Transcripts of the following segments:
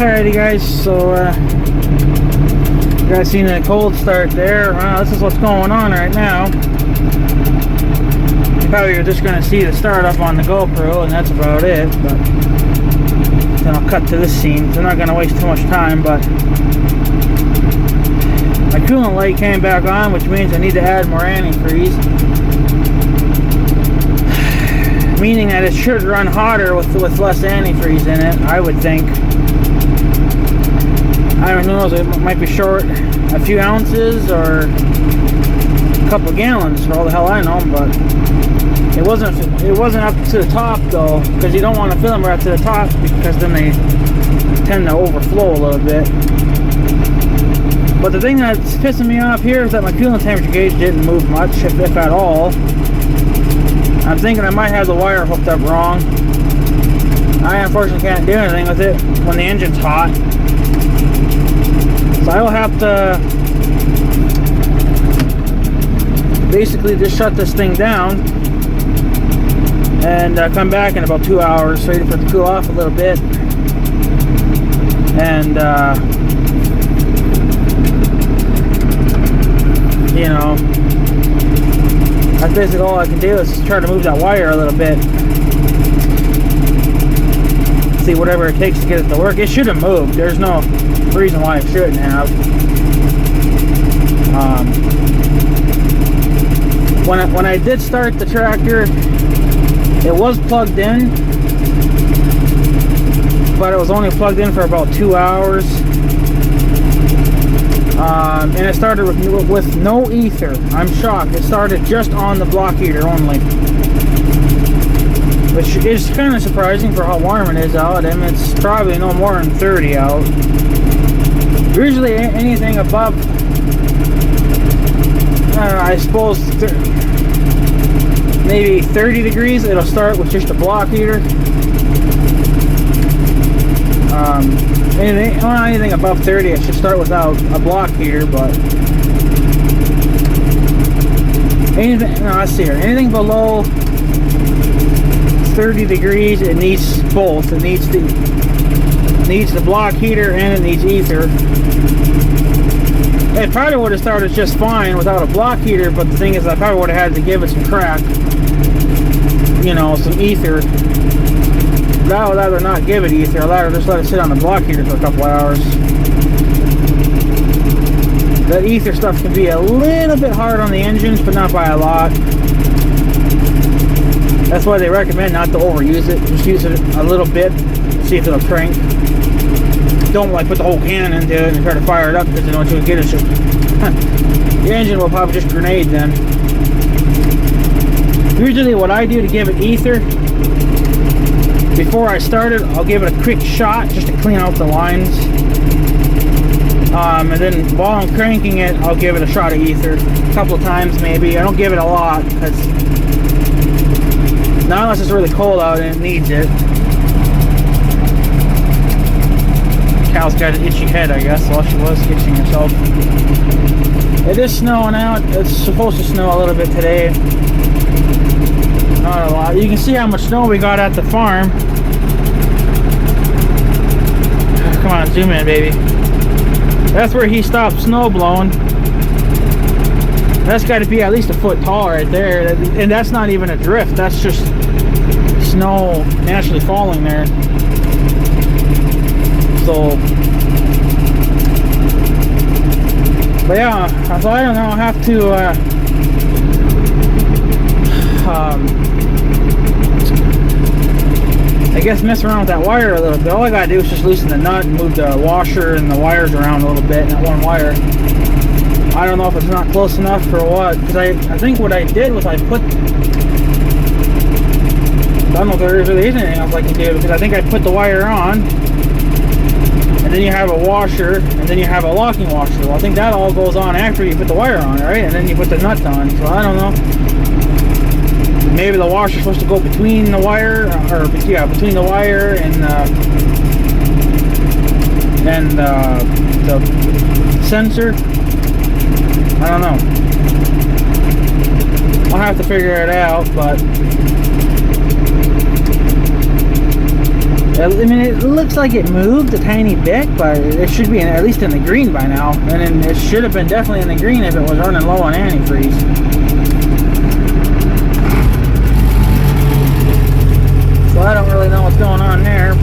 Alrighty guys, so you guys seen a cold start there. This is what's going on right now. Probably you're just going to see the start up on the GoPro and that's about it, but then I'll cut to this scene. So I'm not going to waste too much time, but my coolant light came back on, which means I need to add more antifreeze. Meaning that it should run hotter with less antifreeze in it, I would think. I don't know, it might be short a few ounces or a couple of gallons for all the hell I know, but it wasn't up to the top though, because you don't want to fill them right to the top because then they tend to overflow a little bit. But the thing that's pissing me off here is that my coolant temperature gauge didn't move much, if at all. I'm thinking I might have the wire hooked up wrong. I unfortunately can't do anything with it when the engine's hot. So I will have to basically just shut this thing down and come back in about 2 hours, wait for it to cool off a little bit. And you know, that's basically all I can do is try to move that wire a little bit. See, whatever it takes to get it to work. It should have moved. There's no reason why it shouldn't have. When I did start the tractor, it was plugged in, but it was only plugged in for about 2 hours. And it started with no ether. I'm shocked. It started just on the block heater only, which is kind of surprising for how warm it is out. I mean, it's probably no more than 30 out. Usually anything above, I suppose, maybe 30 degrees, it'll start with just a block heater. Anything above 30, it should start without a block heater, but anything, let's see here, anything below 30 degrees, it needs both. It needs the block heater and it needs ether. It probably would have started just fine without a block heater, but the thing is I probably would have had to give it some crack, you know, some ether. I would rather not give it ether. I'd rather just let it sit on the block heater for a couple hours. That ether stuff can be a little bit hard on the engines, but not by a lot. That's why they recommend not to overuse it. Just use it a little bit, see if it'll crank. Don't like put the whole can into it and try to fire it up because you know what you'll get is just the engine will probably just grenade then. Usually what I do to give it ether, before I start it, I'll give it a quick shot just to clean out the lines. And then while I'm cranking it, I'll give it a shot of ether. A couple of times maybe. I don't give it a lot because not unless it's really cold out and it needs it. Cal's got an itchy head, I guess, while she was itching herself. It is snowing out. It's supposed to snow a little bit today. Not a lot. You can see how much snow we got at the farm. Come on, zoom in, baby. That's where he stopped snow blowing. That's got to be at least a foot tall right there. And that's not even a drift. That's just snow naturally falling there. So, but yeah, so I don't know. I'll have to I guess mess around with that wire a little bit. All I gotta do is just loosen the nut and move the washer and the wires around a little bit in that one wire. I don't know if it's not close enough or what, because I think what I did was I don't know if there really is anything else I can do, because I think I put the wire on and then you have a washer and then you have a locking washer. Well, I think that all goes on after you put the wire on, right? And then you put the nut on. So I don't know. Maybe the washer's supposed to go between the wire, or yeah, between the wire and the sensor. I don't know. I'll have to figure it out, but I mean, it looks like it moved a tiny bit, but it should be at least in the green by now. And then it should have been definitely in the green if it was running low on antifreeze. So I don't really know what's going on there.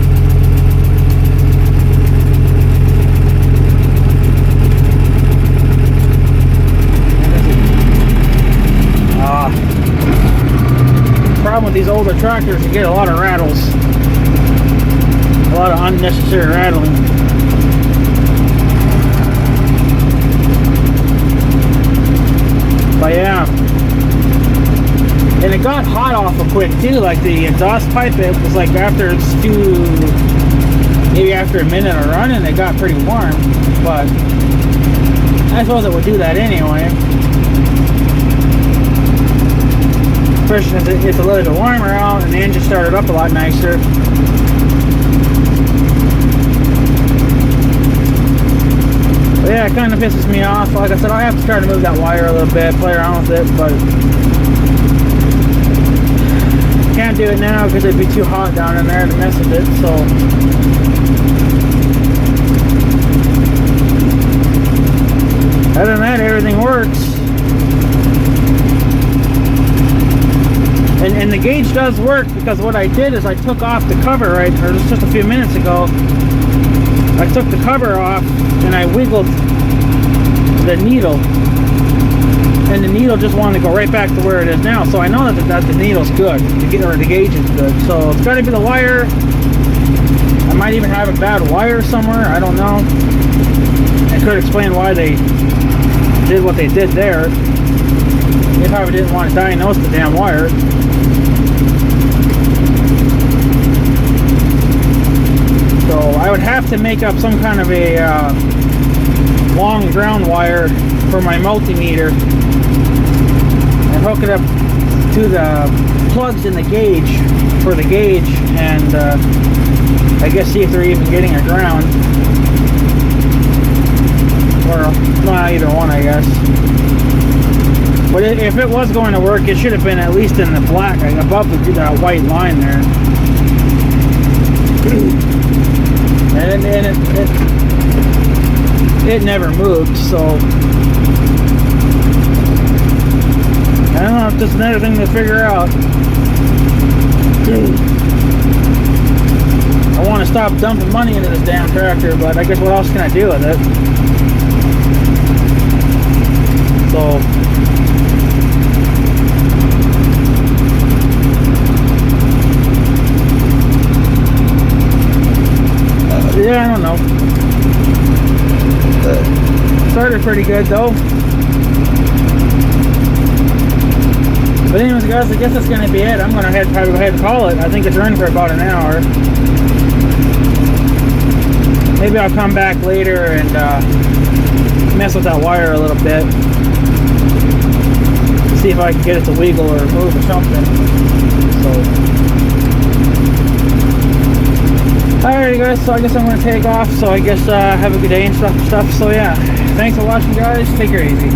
Problem with these older tractors, you get a lot of rattles. A lot of unnecessary rattling. But yeah. And it got hot awful quick too, like the exhaust pipe, it was like after maybe after a minute of running, it got pretty warm. But I suppose it would do that anyway. Especially if it's a little bit warmer out and the engine started up a lot nicer. But yeah, it kind of pisses me off. Like I said, I have to try to move that wire a little bit, play around with it, but can't do it now because it'd be too hot down in there to mess with it, so. Other than that, everything works. And the gauge does work, because what I did is I took off the cover, right, or just a few minutes ago. I took the cover off and I wiggled the needle, and the needle just wanted to go right back to where it is now. So I know that the needle's good, or the gauge is good. So it's got to be the wire. I might even have a bad wire somewhere. I don't know. I could explain why they did what they did there. They probably didn't want to diagnose the damn wire. So I would have to make up some kind of a long ground wire for my multimeter and hook it up to the plugs in the gauge for the gauge, and I guess see if they're even getting a ground, or not either one, I guess. But if it was going to work, it should have been at least in the black, like above the white line there. And it never moved, so I don't know, it's just another thing to figure out. I want to stop dumping money into this damn tractor, but I guess what else can I do with it? So yeah, I don't know. Started pretty good though. But anyways, guys, I guess that's gonna be it. I'm gonna probably go ahead and call it. I think it's running for about an hour. Maybe I'll come back later and mess with that wire a little bit. See if I can get it to wiggle or move or something. So. Alrighty guys, so I guess I'm going to take off, so I guess have a good day and stuff. So yeah, thanks for watching guys, take care easy.